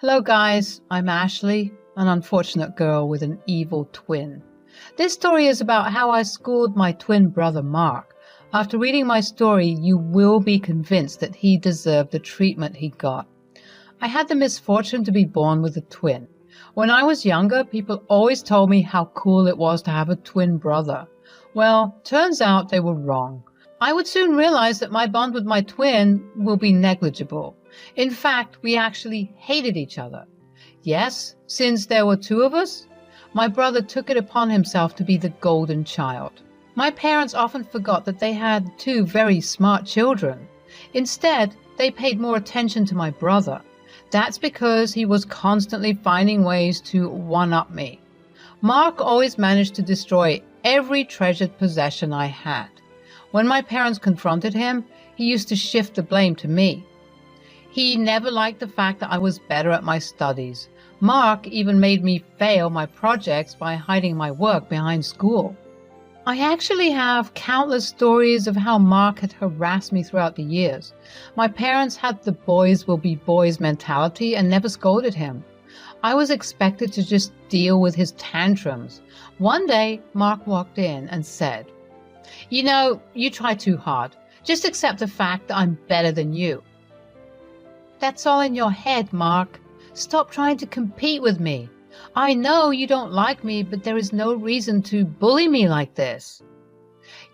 Hello guys, I'm Ashley, an unfortunate girl with an evil twin. This story is about how I schooled my twin brother Mark. After reading my story, you will be convinced that he deserved the treatment he got. I had the misfortune to be born with a twin. When I was younger, people always told me how cool it was to have a twin brother. Well, turns out they were wrong. I would soon realize that my bond with my twin will be negligible. In fact, we actually hated each other. Yes, since there were two of us, my brother took it upon himself to be the golden child. My parents often forgot that they had two very smart children. Instead, they paid more attention to my brother. That's because he was constantly finding ways to one-up me. Mark always managed to destroy every treasured possession I had. When my parents confronted him, he used to shift the blame to me. He never liked the fact that I was better at my studies. Mark even made me fail my projects by hiding my work behind school. I actually have countless stories of how Mark had harassed me throughout the years. My parents had the boys will be boys mentality and never scolded him. I was expected to just deal with his tantrums. One day, Mark walked in and said, "You know, you try too hard. Just accept the fact that I'm better than you." "That's all in your head, Mark. Stop trying to compete with me. I know you don't like me, but there is no reason to bully me like this.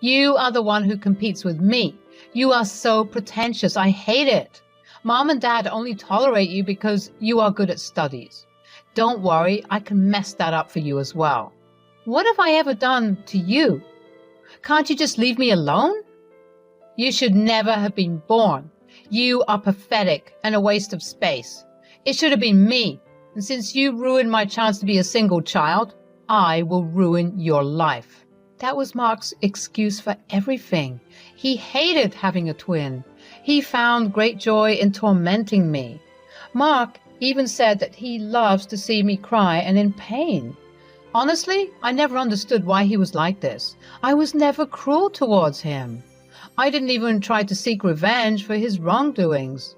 You are the one who competes with me. You are so pretentious. I hate it. Mom and Dad only tolerate you because you are good at studies. Don't worry, I can mess that up for you as well. What have I ever done to you? Can't you just leave me alone? You should never have been born. You are pathetic and a waste of space. It should have been me. And since you ruined my chance to be a single child, I will ruin your life." That was Mark's excuse for everything. He hated having a twin. He found great joy in tormenting me. Mark even said that he loves to see me cry and in pain. Honestly, I never understood why he was like this. I was never cruel towards him. I didn't even try to seek revenge for his wrongdoings.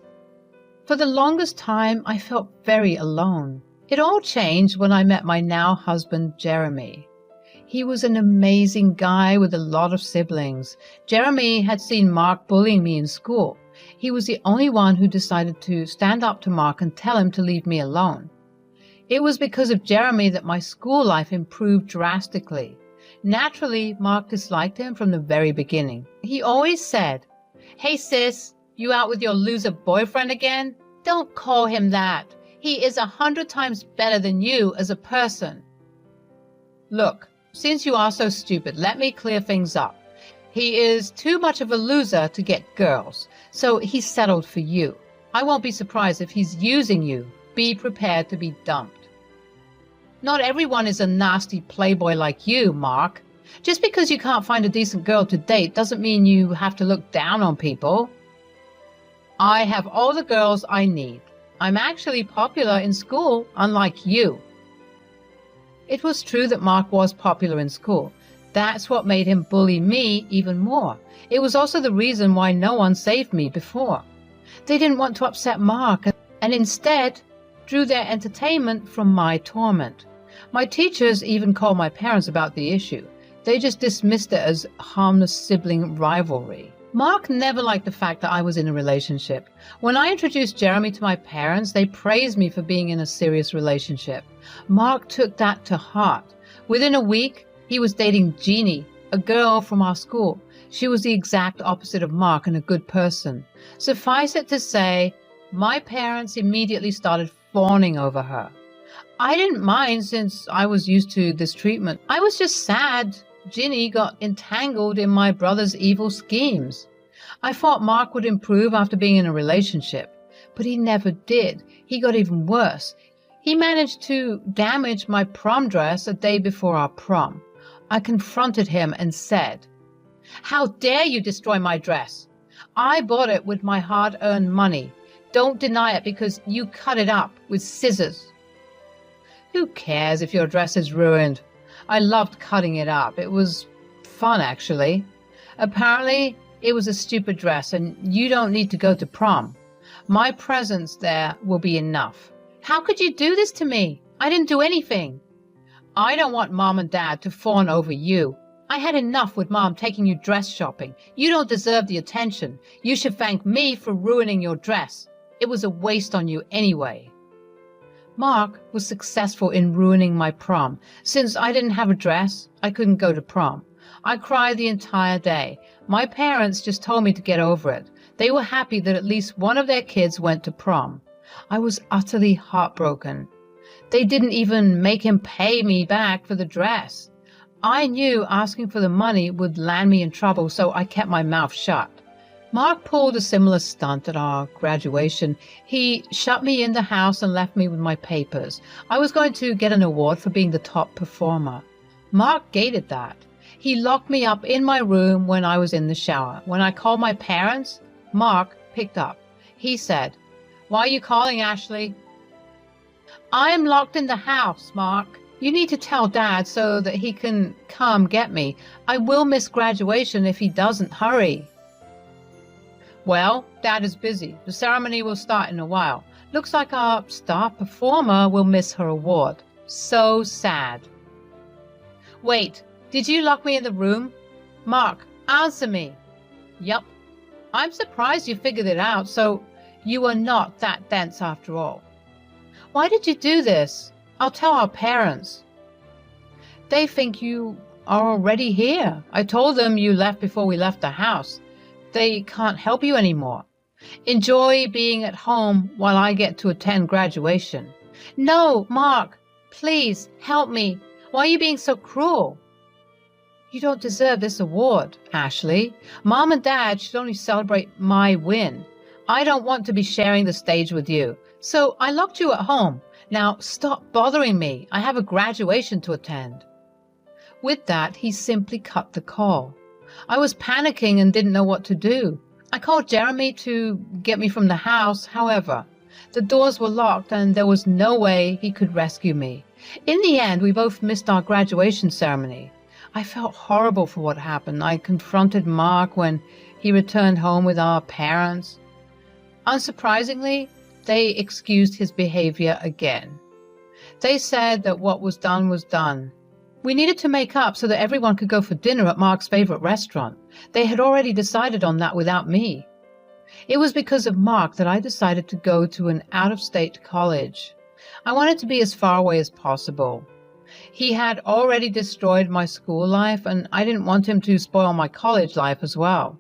For the longest time, I felt very alone. It all changed when I met my now husband, Jeremy. He was an amazing guy with a lot of siblings. Jeremy had seen Mark bullying me in school. He was the only one who decided to stand up to Mark and tell him to leave me alone. It was because of Jeremy that my school life improved drastically. Naturally, Mark disliked him from the very beginning. He always said, "Hey sis, you out with your loser boyfriend again? Don't call him that. He is 100 times better than you as a person." Look, since you are so stupid, let me clear things up. He is too much of a loser to get girls, so he settled for you. I won't be surprised if he's using you. Be prepared to be dumped. Not everyone is a nasty playboy like you, Mark. Just because you can't find a decent girl to date doesn't mean you have to look down on people. I have all the girls I need. I'm actually popular in school, unlike you. It was true that Mark was popular in school. That's what made him bully me even more. It was also the reason why no one saved me before. They didn't want to upset Mark and instead drew their entertainment from my torment. My teachers even called my parents about the issue. They just dismissed it as harmless sibling rivalry. Mark never liked the fact that I was in a relationship. When I introduced Jeremy to my parents, they praised me for being in a serious relationship. Mark took that to heart. Within a week, he was dating Jeannie, a girl from our school. She was the exact opposite of Mark and a good person. Suffice it to say, my parents immediately started fawning over her. I didn't mind since I was used to this treatment. I was just sad Ginny got entangled in my brother's evil schemes. I thought Mark would improve after being in a relationship, but he never did. He got even worse. He managed to damage my prom dress a day before our prom. I confronted him and said, "How dare you destroy my dress? I bought it with my hard-earned money. Don't deny it because you cut it up with scissors." Who cares if your dress is ruined? I loved cutting it up. It was fun, actually. Apparently, it was a stupid dress, and you don't need to go to prom. My presence there will be enough. How could you do this to me? I didn't do anything. I don't want Mom and Dad to fawn over you. I had enough with Mom taking you dress shopping. You don't deserve the attention. You should thank me for ruining your dress. It was a waste on you anyway. Mark was successful in ruining my prom. Since I didn't have a dress, I couldn't go to prom. I cried the entire day. My parents just told me to get over it. They were happy that at least one of their kids went to prom. I was utterly heartbroken. They didn't even make him pay me back for the dress. I knew asking for the money would land me in trouble, so I kept my mouth shut. Mark pulled a similar stunt at our graduation. He shut me in the house and left me with my papers. I was going to get an award for being the top performer. Mark gated that. He locked me up in my room when I was in the shower. When I called my parents, Mark picked up. He said, "Why are you calling, Ashley?" "I'm locked in the house, Mark. You need to tell Dad so that he can come get me. I will miss graduation if he doesn't hurry." "Well, Dad is busy. The ceremony will start in a while. Looks like our star performer will miss her award. So sad." "Wait, did you lock me in the room? Mark, answer me." "Yup. I'm surprised you figured it out, so you are not that dense after all." "Why did you do this? I'll tell our parents." "They think you are already here. I told them you left before we left the house. They can't help you anymore. Enjoy being at home while I get to attend graduation." "No, Mark, please help me. Why are you being so cruel?" "You don't deserve this award, Ashley. Mom and Dad should only celebrate my win. I don't want to be sharing the stage with you, so I locked you at home. Now stop bothering me. I have a graduation to attend." With that, he simply cut the call. I was panicking and didn't know what to do. I called Jeremy to get me from the house. However, the doors were locked and there was no way he could rescue me. In the end, we both missed our graduation ceremony. I felt horrible for what happened. I confronted Mark when he returned home with our parents. Unsurprisingly, they excused his behavior again. They said that what was done was done. We needed to make up so that everyone could go for dinner at Mark's favorite restaurant. They had already decided on that without me. It was because of Mark that I decided to go to an out-of-state college. I wanted to be as far away as possible. He had already destroyed my school life, and I didn't want him to spoil my college life as well.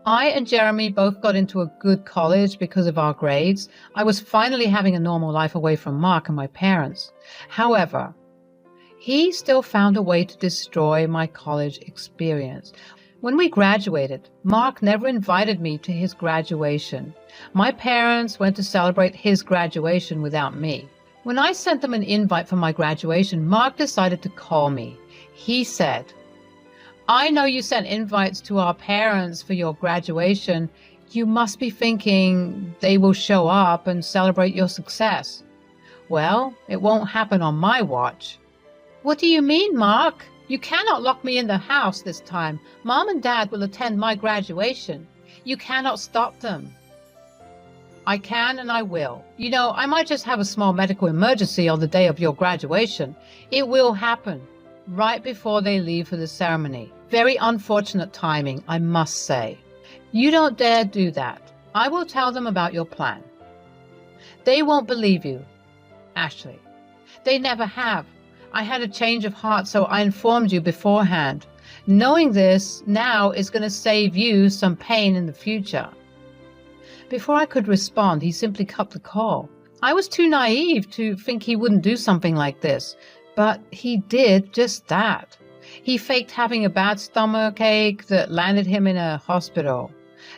I and Jeremy both got into a good college because of our grades. I was finally having a normal life away from Mark and my parents. However, he still found a way to destroy my college experience. When we graduated, Mark never invited me to his graduation. My parents went to celebrate his graduation without me. When I sent them an invite for my graduation, Mark decided to call me. He said, "I know you sent invites to our parents for your graduation. You must be thinking they will show up and celebrate your success. Well, it won't happen on my watch." "What do you mean, Mark? You cannot lock me in the house this time. Mom and Dad will attend my graduation. You cannot stop them." "I can and I will. You know, I might just have a small medical emergency on the day of your graduation. It will happen right before they leave for the ceremony. Very unfortunate timing, I must say. You don't dare do that. I will tell them about your plan." "They won't believe you, Ashley. They never have. I had a change of heart, so I informed you beforehand. Knowing this now is going to save you some pain in the future." Before I could respond, he simply cut the call. I was too naive to think he wouldn't do something like this, but he did just that. He faked having a bad stomachache that landed him in a hospital.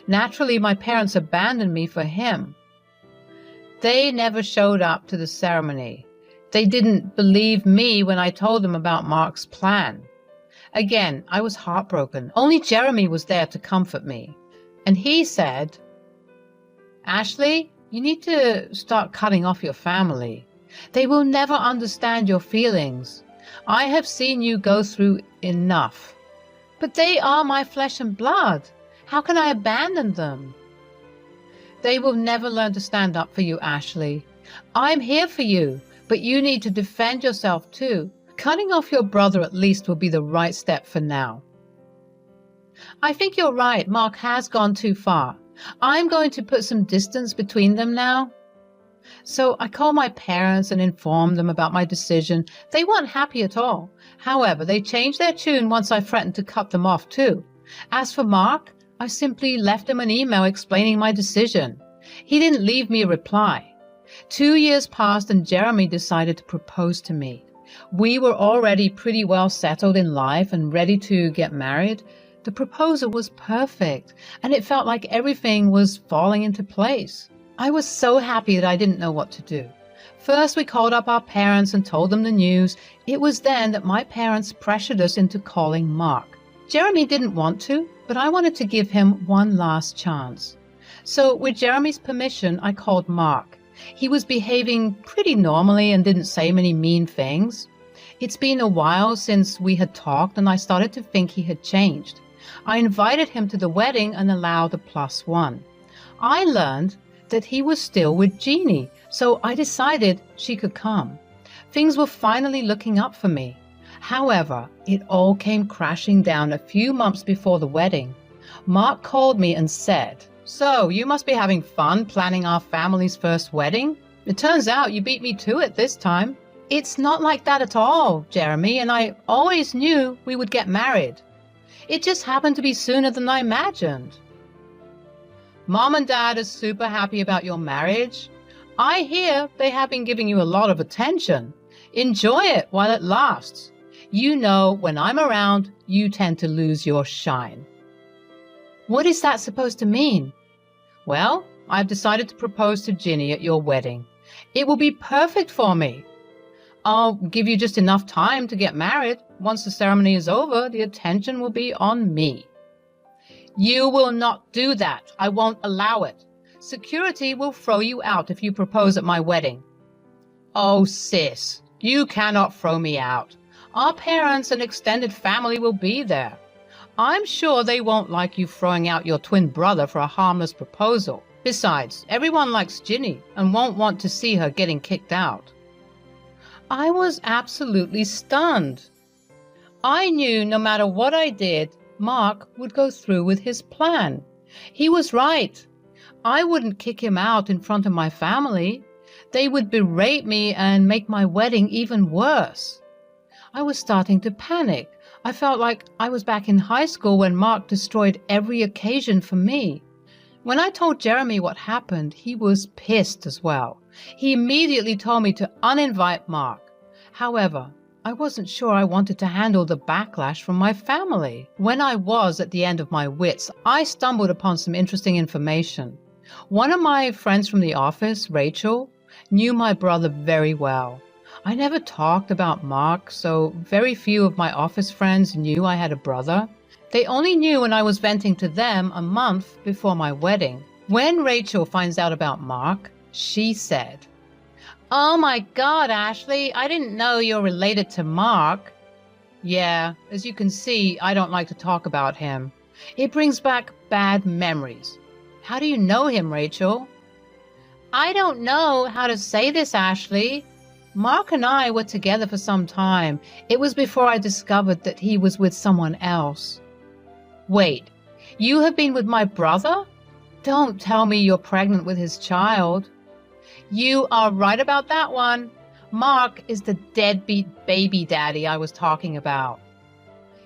Naturally, my parents abandoned me for him. They never showed up to the ceremony. They didn't believe me when I told them about Mark's plan. Again, I was heartbroken. Only Jeremy was there to comfort me. And he said, "Ashley, you need to start cutting off your family. They will never understand your feelings. I have seen you go through enough. But they are my flesh and blood. How can I abandon them?" "They will never learn to stand up for you, Ashley. I'm here for you, but you need to defend yourself too. Cutting off your brother at least will be the right step for now. I think you're right. Mark has gone too far. I'm going to put some distance between them now. So I called my parents and informed them about my decision. They weren't happy at all. However, they changed their tune once I threatened to cut them off too. As for Mark, I simply left him an email explaining my decision. He didn't leave me a reply. 2 years passed and Jeremy decided to propose to me. We were already pretty well settled in life and ready to get married. The proposal was perfect, and it felt like everything was falling into place. I was so happy that I didn't know what to do. First, we called up our parents and told them the news. It was then that my parents pressured us into calling Mark. Jeremy didn't want to, but I wanted to give him one last chance. So, with Jeremy's permission, I called Mark. He was behaving pretty normally and didn't say many mean things. It's been a while since we had talked, and I started to think he had changed. I invited him to the wedding and allowed a +1. I learned that he was still with Jeannie, so I decided she could come. Things were finally looking up for me. However, it all came crashing down a few months before the wedding. Mark called me and said, "So, you must be having fun planning our family's first wedding? It turns out you beat me to it this time." "It's not like that at all, Jeremy, and I always knew we would get married. It just happened to be sooner than I imagined." "Mom and Dad are super happy about your marriage. I hear they have been giving you a lot of attention. Enjoy it while it lasts. You know, when I'm around, you tend to lose your shine." "What is that supposed to mean?" "Well, I've decided to propose to Ginny at your wedding. It will be perfect for me. I'll give you just enough time to get married. Once the ceremony is over, the attention will be on me." "You will not do that. I won't allow it. Security will throw you out if you propose at my wedding." "Oh, sis, you cannot throw me out. Our parents and extended family will be there. I'm sure they won't like you throwing out your twin brother for a harmless proposal. Besides, everyone likes Ginny and won't want to see her getting kicked out." I was absolutely stunned. I knew no matter what I did, Mark would go through with his plan. He was right. I wouldn't kick him out in front of my family. They would berate me and make my wedding even worse. I was starting to panic. I felt like I was back in high school when Mark destroyed every occasion for me. When I told Jeremy what happened, he was pissed as well. He immediately told me to uninvite Mark. However, I wasn't sure I wanted to handle the backlash from my family. When I was at the end of my wits, I stumbled upon some interesting information. One of my friends from the office, Rachel, knew my brother very well. I never talked about Mark, so very few of my office friends knew I had a brother. They only knew when I was venting to them a month before my wedding. When Rachel finds out about Mark, she said, "Oh my God, Ashley, I didn't know you're related to Mark." "Yeah, as you can see, I don't like to talk about him. It brings back bad memories." "How do you know him, Rachel?" "I don't know how to say this, Ashley. Mark and I were together for some time. It was before I discovered that he was with someone else." "Wait, you have been with my brother? Don't tell me you're pregnant with his child." "You are right about that one. Mark is the deadbeat baby daddy I was talking about."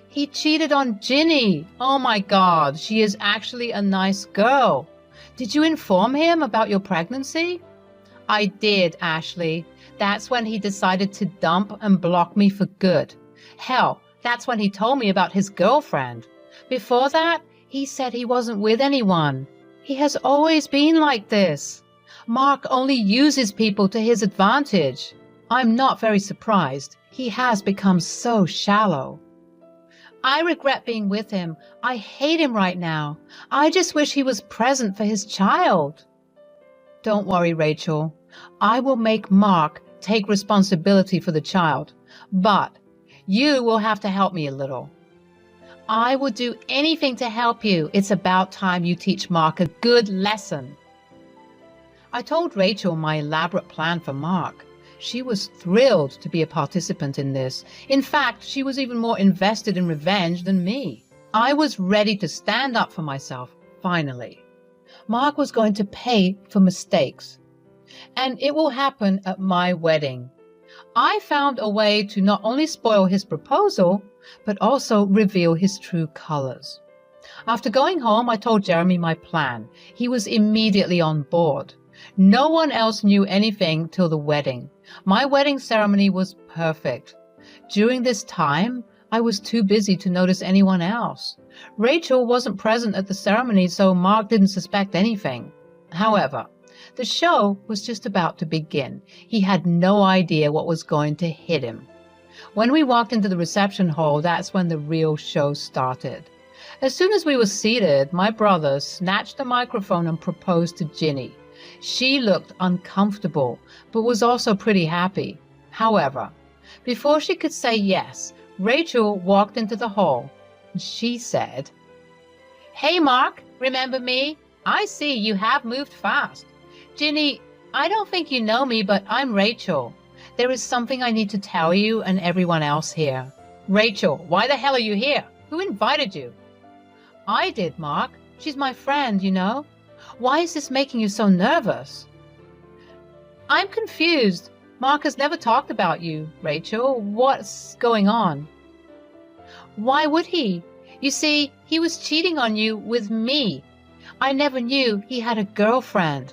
"He cheated on Ginny. Oh my God, she is actually a nice girl. Did you inform him about your pregnancy?" "I did, Ashley. That's when he decided to dump and block me for good. Hell, that's when he told me about his girlfriend. Before that, he said he wasn't with anyone. He has always been like this. Mark only uses people to his advantage. I'm not very surprised. He has become so shallow. I regret being with him. I hate him right now. I just wish he was present for his child." "Don't worry, Rachel. I will make Mark take responsibility for the child, but you will have to help me a little." "I will do anything to help you. It's about time you teach Mark a good lesson." I told Rachel my elaborate plan for Mark. She was thrilled to be a participant in this. In fact, she was even more invested in revenge than me. I was ready to stand up for myself, finally. Mark was going to pay for mistakes. And it will happen at my wedding. I found a way to not only spoil his proposal, but also reveal his true colors. After going home, I told Jeremy my plan. He was immediately on board. No one else knew anything till the wedding. My wedding ceremony was perfect. During this time, I was too busy to notice anyone else. Rachel wasn't present at the ceremony, so Mark didn't suspect anything. However, the show was just about to begin. He had no idea what was going to hit him. When we walked into the reception hall, that's when the real show started. As soon as we were seated, my brother snatched the microphone and proposed to Ginny. She looked uncomfortable, but was also pretty happy. However, before she could say yes, Rachel walked into the hall. She said, "Hey, Mark, remember me? I see you have moved fast. Ginny, I don't think you know me, but I'm Rachel. There is something I need to tell you and everyone else here." "Rachel, why the hell are you here? Who invited you?" "I did, Mark. She's my friend, you know. Why is this making you so nervous?" "I'm confused. Mark has never talked about you, Rachel. What's going on?" "Why would he? You see, he was cheating on you with me. I never knew he had a girlfriend."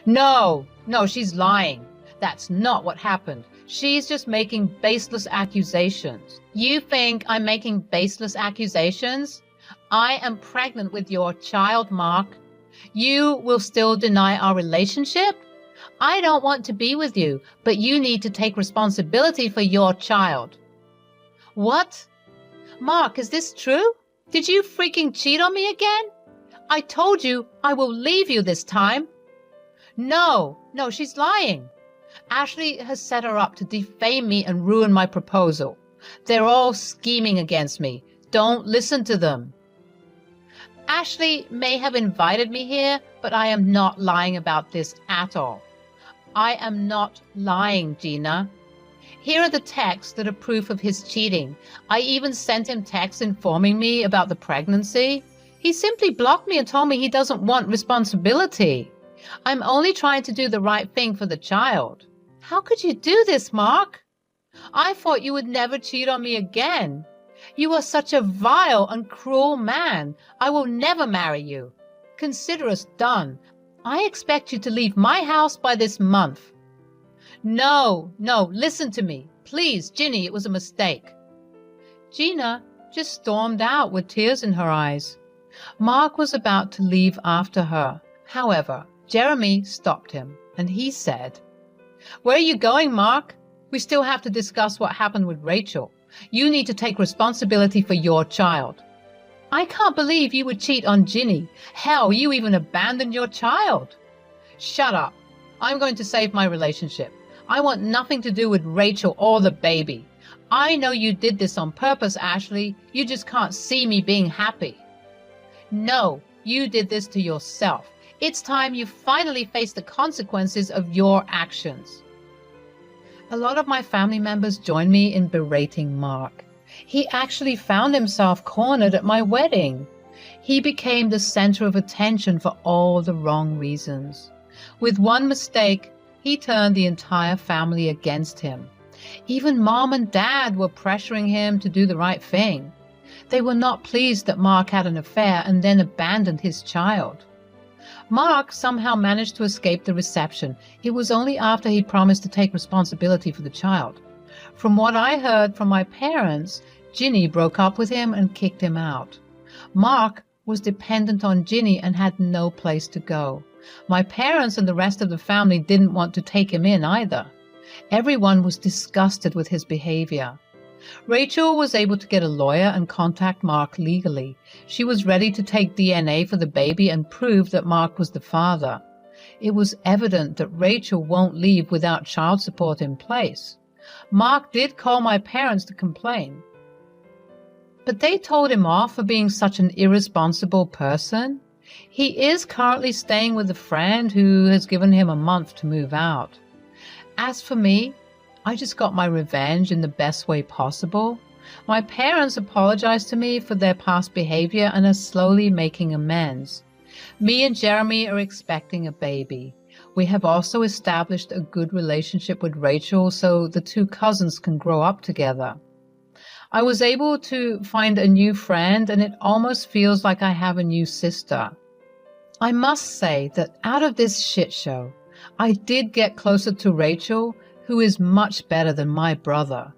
No, she's lying. That's not what happened. She's just making baseless accusations." "You think I'm making baseless accusations? I am pregnant with your child, Mark. You will still deny our relationship? I don't want to be with you, but you need to take responsibility for your child." "What? Mark, is this true? Did you freaking cheat on me again? I told you I will leave you this time." No, she's lying. Ashley has set her up to defame me and ruin my proposal. They're all scheming against me. Don't listen to them. Ashley may have invited me here, but I am not lying about this at all. I am not lying, Gina. Here are the texts that are proof of his cheating. I even sent him texts informing me about the pregnancy. He simply blocked me and told me he doesn't want responsibility. I'm only trying to do the right thing for the child. How could you do this, Mark? I thought you would never cheat on me again. You are such a vile and cruel man. I will never marry you. Consider us done. I expect you to leave my house by this month." No, listen to me. Please, Ginny, it was a mistake." Gina just stormed out with tears in her eyes. Mark was about to leave after her. However, Jeremy stopped him, and he said, "Where are you going, Mark? We still have to discuss what happened with Rachel. You need to take responsibility for your child." "I can't believe you would cheat on Ginny. Hell, you even abandoned your child." "Shut up. I'm going to save my relationship. I want nothing to do with Rachel or the baby. I know you did this on purpose, Ashley. You just can't see me being happy." "No, you did this to yourself. It's time you finally face the consequences of your actions." A lot of my family members joined me in berating Mark. He actually found himself cornered at my wedding. He became the center of attention for all the wrong reasons. With one mistake, he turned the entire family against him. Even Mom and Dad were pressuring him to do the right thing. They were not pleased that Mark had an affair and then abandoned his child. Mark somehow managed to escape the reception. It was only after he promised to take responsibility for the child. From what I heard from my parents, Ginny broke up with him and kicked him out. Mark was dependent on Ginny and had no place to go. My parents and the rest of the family didn't want to take him in either. Everyone was disgusted with his behavior. Rachel was able to get a lawyer and contact Mark legally. She was ready to take DNA for the baby and prove that Mark was the father. It was evident that Rachel won't leave without child support in place. Mark did call my parents to complain, but they told him off for being such an irresponsible person. He is currently staying with a friend who has given him a month to move out. As for me, I just got my revenge in the best way possible. My parents apologized to me for their past behavior and are slowly making amends. Me and Jeremy are expecting a baby. We have also established a good relationship with Rachel so the two cousins can grow up together. I was able to find a new friend and it almost feels like I have a new sister. I must say that out of this shit show, I did get closer to Rachel, who is much better than my brother.